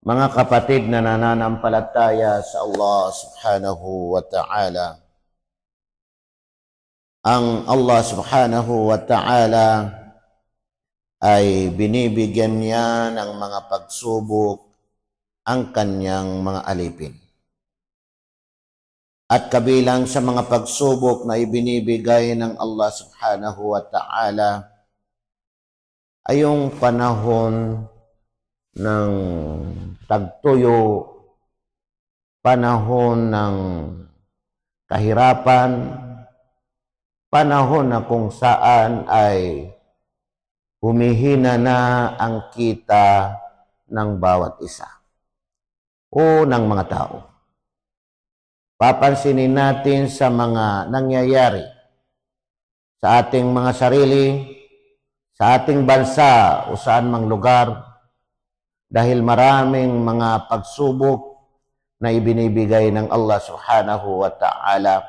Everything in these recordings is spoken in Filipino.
Mga kapatid na nananampalataya sa Allah subhanahu wa ta'ala, ang Allah subhanahu wa ta'ala ay binibigyan niya ng mga pagsubok ang kanyang mga alipin. At kabilang sa mga pagsubok na ibinibigay ng Allah subhanahu wa ta'ala ay yung panahon ng tagtuyo, panahon ng kahirapan, panahon na kung saan ay humihina na ang kita ng bawat isa o ng mga tao. Papansinin natin sa mga nangyayari sa ating mga sarili, sa ating bansa o saan mang lugar, dahil maraming mga pagsubok na ibinibigay ng Allah subhanahu wa ta'ala.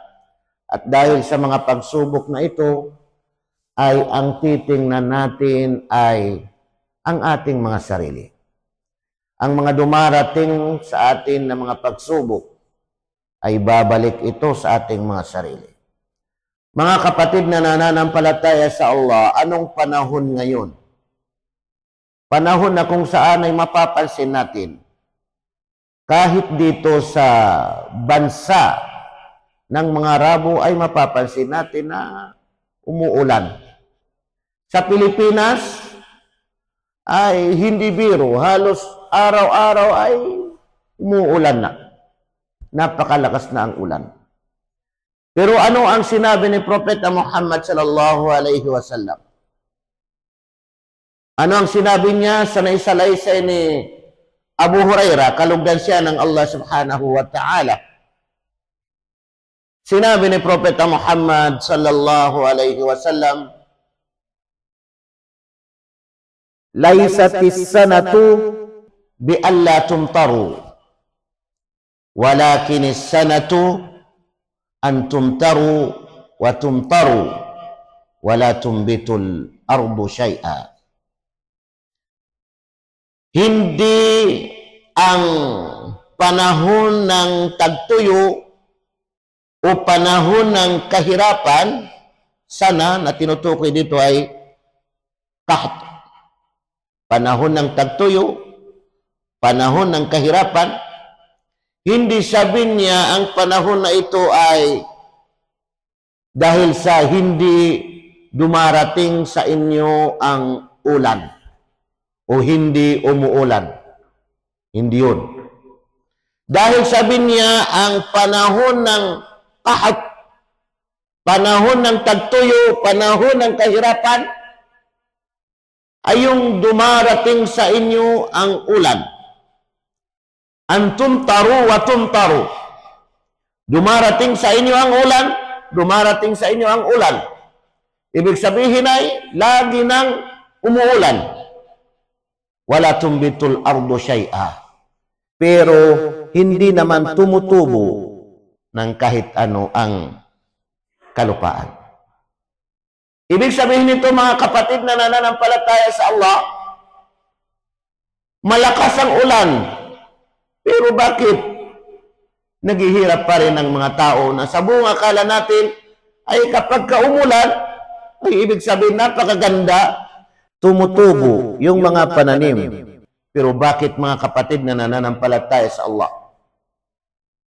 At dahil sa mga pagsubok na ito, ay ang titingnan natin ay ang ating mga sarili. Ang mga dumarating sa atin na mga pagsubok ay babalik ito sa ating mga sarili. Mga kapatid na nananampalataya sa Allah, anong panahon ngayon? Panahon na kung saan ay mapapansin natin, kahit dito sa bansa ng mga Arabo ay mapapansin natin na umuulan. Sa Pilipinas ay hindi biro, halos araw-araw ay umuulan na. Napakalakas na ang ulan. Pero ano ang sinabi ni Propeta Muhammad sallallahu alaihi wasallam? Ano ang sinabi niya sa naisalaysay ni Abu Hurairah, kalugdan siya ng Allah subhanahu wa ta'ala? Sinabi ni Propeta Muhammad sallallahu alaihi wasallam, "Laysatis sanatu bi alla tumtaru, walakinis sanatu an tumtaru wa tumtaru, wala tumbitul ardu syai'a." Hindi ang panahon ng tagtuyo o panahon ng kahirapan, sana na tinutukoy dito ay kahat. Panahon ng tagtuyo, panahon ng kahirapan, hindi sabihin niya ang panahon na ito ay dahil sa hindi dumarating sa inyo ang ulan o hindi umuulan. Hindi yun. Dahil sabi niya, ang panahon ng kahat, panahon ng tagtuyo, panahon ng kahirapan, ay yung dumarating sa inyo ang ulan. Antum taru wa tumtaru. Dumarating sa inyo ang ulan, dumarating sa inyo ang ulan. Ibig sabihin ay, lagi nang umuulan. Wala tumbitul ardu syai'a. Pero hindi naman tumutubo ng kahit ano ang kalupaan. Ibig sabihin nito, mga kapatid na nananampalataya sa Allah, malakas ang ulan. Pero bakit naghihirap pa rin ang mga tao na sa buong akala natin ay kapag kaumulan, ay ibig sabihin napakaganda, tumutubo yung mga pananim. Pero bakit, mga kapatid na nananampalataya sa Allah,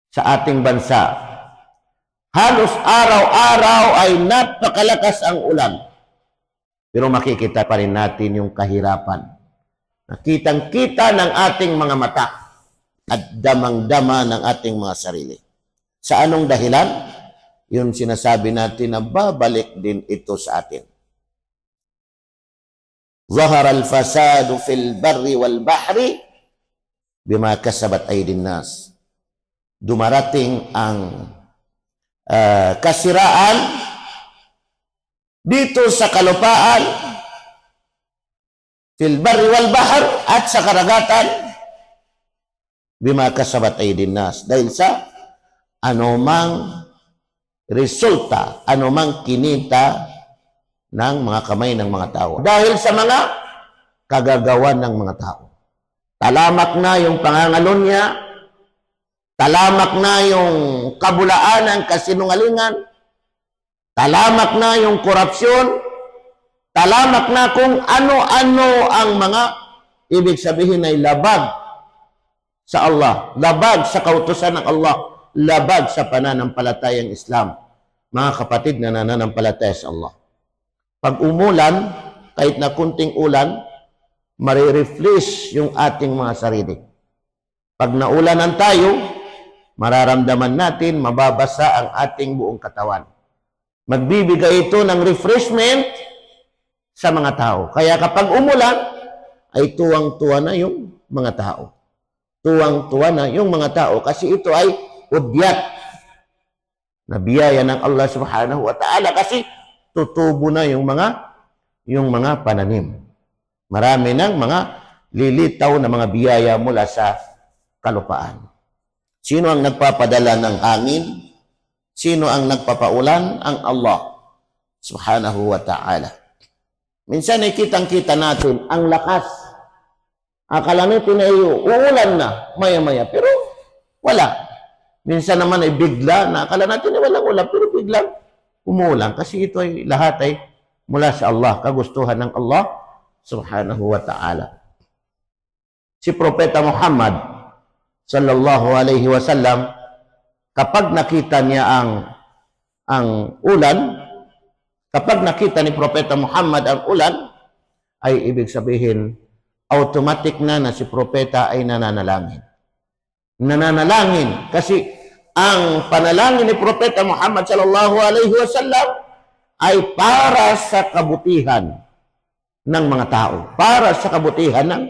sa ating bansa, halos araw-araw ay napakalakas ang ulan, pero makikita pa rin natin yung kahirapan. Nakitang-kita ng ating mga mata at damang-dama ng ating mga sarili. Sa anong dahilan? Yung sinasabi natin na babalik din ito sa atin. Zahara al-fasadu fil barri wal bahri bima kasabat aydin nas. Dumarating ang kasiraan dito sa kalupaan, fil barri wal bahr, at sa karagatan, bima kasabat aydin nas, dahil sa anumang resulta, anumang kinita ng mga kamay ng mga tao. Dahil sa mga kagagawan ng mga tao. Talamak na yung pangangalonya, talamak na yung kabulaanan, kasinungalingan, talamak na yung korupsyon, talamak na kung ano-ano ang mga ibig sabihin ay labag sa Allah, labag sa kautusan ng Allah, labag sa pananampalatayang Islam. Mga kapatid na nananampalataya sa Allah. Pag umulan, kahit na kunting ulan, marirefresh yung ating mga sarili. Pag naulanan tayo, mararamdaman natin, mababasa ang ating buong katawan. Magbibigay ito ng refreshment sa mga tao. Kaya kapag umulan, ay tuwang-tuwa na yung mga tao. Tuwang-tuwa na yung mga tao kasi ito ay udyat na biyaya ng Allah subhanahu wa ta'ala kasi tutubo na yung mga pananim. Marami ng mga lilitaw na mga biyaya mula sa kalupaan. Sino ang nagpapadala ng hangin? Sino ang nagpapaulan? Ang Allah subhanahu wa ta'ala. Minsan ay kitang-kita natin ang lakas. Akala natin ay uulan na maya-maya pero wala. Minsan naman ay bigla na akala natin ay walang ulan pero biglang umulan kasi ito ay lahat ay mula sa Allah, kagustuhan ng Allah subhanahu wa ta'ala. Si Propeta Muhammad sallallahu alaihi wasallam, kapag nakita niya ang ulan, kapag nakita ni Propeta Muhammad ang ulan, ay ibig sabihin automatic na si Propeta ay nananalangin. Nananalangin kasi ang panalangin ni Propeta Muhammad sallallahu alaihi wasallam ay para sa kabutihan ng mga tao. Para sa kabutihan ng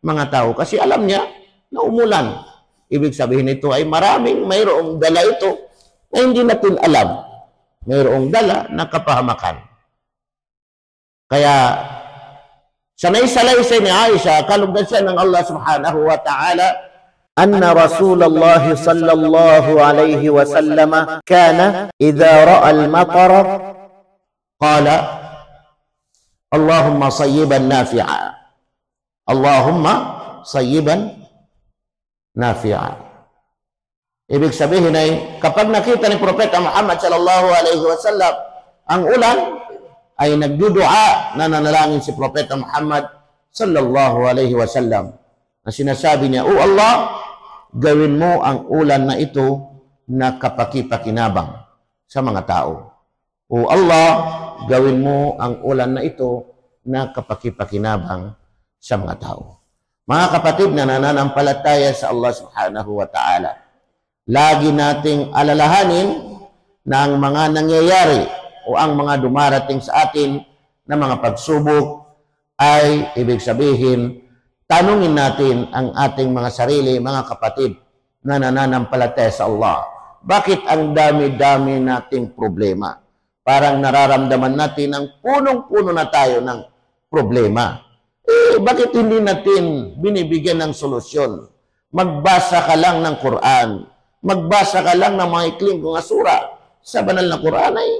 mga tao. Kasi alam niya na umulan. Ibig sabihin ito ay mayroong dala ito na hindi natin alam. Mayroong dala na kapahamakan. Kaya sanay-salaysay ni Aisha, kalugdan ng Allah subhanahu wa ta'ala, أن رسول الله صلى الله عليه وسلم كان إذا رأى المطر قال اللهم صيبا نافعا اللهم صيبا نافعا. Ibig sabihin ay kapag nakita ni Propeta Muhammad sallallahu alaihi wasallam ang ulan ay nagdudua, nananalangin si Propeta Muhammad sallallahu alaihi wasallam na sinasabi niya, O Allah, gawin mo ang ulan na ito na kapaki-pakinabang sa mga tao. O Allah, gawin mo ang ulan na ito na kapaki-pakinabang sa mga tao. Mga kapatid na nananampalataya sa Allah subhanahu wa ta'ala, lagi nating alalahanin na ang mga nangyayari o ang mga dumarating sa atin na mga pagsubok ay ibig sabihin tanungin natin ang ating mga sarili, mga kapatid na nananampalataya sa Allah. Bakit ang dami-dami nating problema? Parang nararamdaman natin ang punong-puno na tayo ng problema. Bakit hindi natin binibigyan ng solusyon? Magbasa ka lang ng Quran. Magbasa ka lang ng mga ikling kong asura sa banal na Quran ay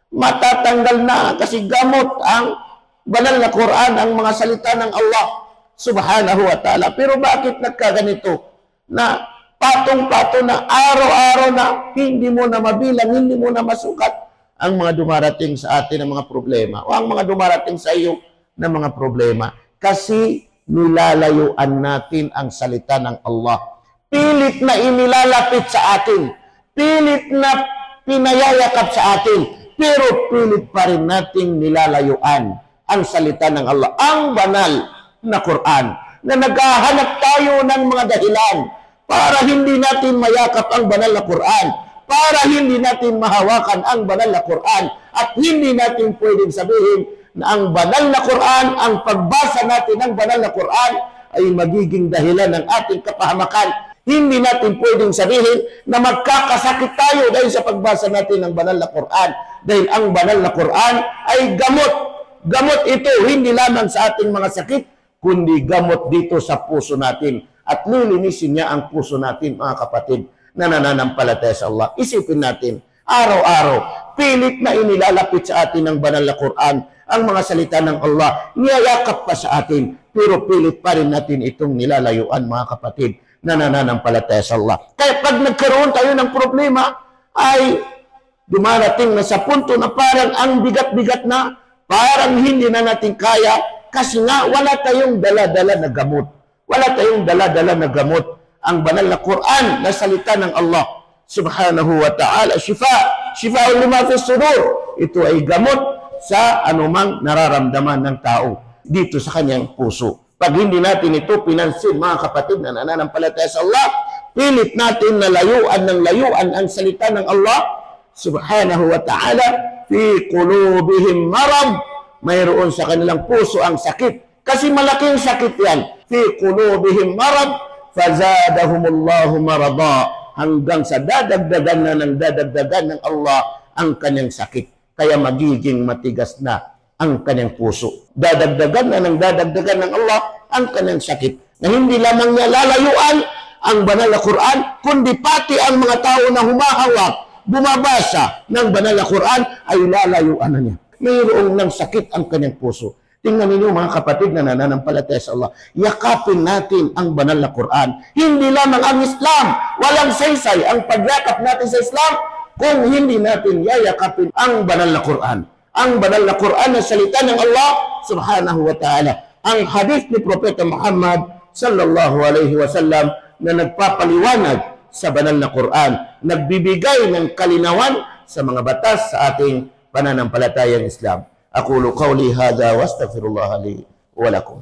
matatanggal na kasi gamot ang banal na Quran, ang mga salita ng Allah subhanahu wa ta'ala. Pero bakit nagkaganito na patong-patong na araw-araw na hindi mo na mabilang, hindi mo na masukat ang mga dumarating sa atin ng mga problema o ang mga dumarating sa iyo ng mga problema? Kasi nilalayuan natin ang salita ng Allah. Pilit na inilalapit sa atin. Pilit na pinayayakap sa atin. Pero pilit pa rin nating nilalayuan ang salita ng Allah. Ang banal na Quran, na naghahanap tayo ng mga dahilan para hindi natin mayakap ang banal na Quran, para hindi natin mahawakan ang banal na Quran, at hindi natin pwedeng sabihin na ang banal na Quran, ang pagbasa natin ng banal na Quran ay magiging dahilan ng ating kapahamakan. Hindi natin pwedeng sabihin na magkakasakit tayo dahil sa pagbasa natin ng banal na Quran, dahil ang banal na Quran ay gamot. Gamot ito hindi lamang sa ating mga sakit, kundi gamot dito sa puso natin. At lilinisin niya ang puso natin, mga kapatid, na nananampalataya sa Allah. Isipin natin, araw-araw, pilit na inilalapit sa atin ng banal na Quran ang mga salita ng Allah. Niyayakap pa sa atin, pero pilit pa rin natin itong nilalayuan, mga kapatid, na nananampalataya sa Allah. Kaya pag nagkaroon tayo ng problema, ay dumarating na sa punto na parang ang bigat-bigat na, parang hindi na natin kaya, kasi nga wala tayong dala-dala na gamot. Wala tayong dala-dala na gamot. Ang banal na Quran na salita ng Allah subhanahu wa ta'ala, shifa'un lima fi sudur. Ito ay gamot sa anumang nararamdaman ng tao dito sa kanyang puso. Pag hindi natin ito pinansin, mga kapatid na nananampalataya sa Allah, pilit natin na layuan ng layuan ang salita ng Allah subhanahu wa ta'ala, fi qulubihim marad, mayroon sa kanilang puso ang sakit. Kasi malaking sakit yan. Fi qulubihim marad, fazadahumullahu marada, hanggang sa dadagdagan na ng dadagdagan ng Allah ang kanyang sakit. Kaya magiging matigas na ang kanyang puso. Dadagdagan na ng dadagdagan ng Allah ang kanyang sakit. Na hindi lamang niya lalayuan ang banal na Quran, kundi pati ang mga tao na humahawak, bumabasa ng banal na Quran ay lalayuan na niya. Mayroong ng sakit ang kanyang puso. Tingnan ninyo, mga kapatid na nananampalataya sa Allah, yakapin natin ang banal na Quran. Hindi lamang ang Islam, walang saysay ang pagyakap natin sa Islam kung hindi natin yayakapin ang banal na Quran. Ang banal na Quran na salita ng Allah subhanahu wa ta'ala. Ang hadith ni Propeta Muhammad sallallahu alaihi wasallam na nagpapaliwanag sa banal na Quran, nagbibigay ng kalinawan sa mga batas sa ating pananampalatayang Islam. أقول قولي هذا واستغفر الله لي ولكم.